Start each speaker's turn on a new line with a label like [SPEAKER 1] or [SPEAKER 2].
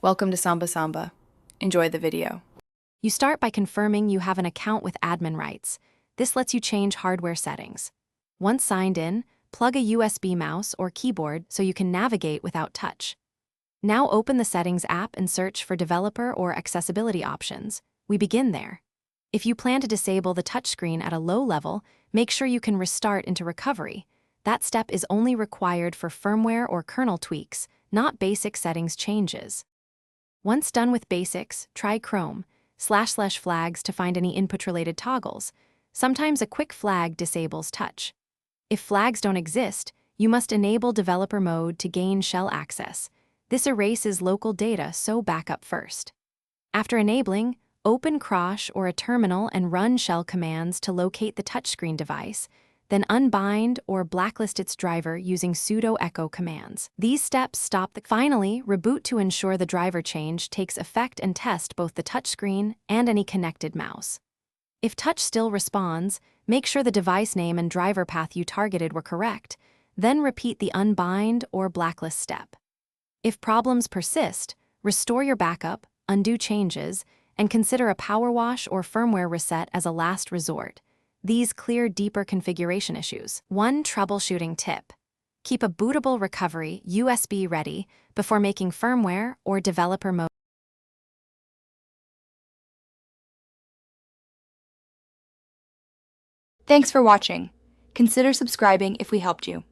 [SPEAKER 1] Welcome to Samba Samba. Enjoy the video.
[SPEAKER 2] You start by confirming you have an account with admin rights. This lets you change hardware settings. Once signed in, plug a USB mouse or keyboard so you can navigate without touch. Now open the Settings app and search for developer or accessibility options. We begin there. If you plan to disable the touchscreen at a low level, make sure you can restart into recovery. That step is only required for firmware or kernel tweaks, not basic settings changes. Once done with basics, try Chrome / flags to find any input-related toggles. Sometimes a quick flag disables touch. If flags don't exist, you must enable developer mode to gain shell access. This erases local data, so back up first. After enabling, open Crash or a terminal and run shell commands to locate the touchscreen device, then unbind or blacklist its driver using sudo echo commands. These steps stop the. Finally, reboot to ensure the driver change takes effect and test both the touchscreen and any connected mouse. If touch still responds, make sure the device name and driver path you targeted were correct, then repeat the unbind or blacklist step. If problems persist, restore your backup, undo changes, and consider a power wash or firmware reset as a last resort. These clear deeper configuration issues. One troubleshooting tip: keep a bootable recovery USB ready before making firmware or developer mode.
[SPEAKER 3] Thanks for watching. Consider subscribing if we helped you.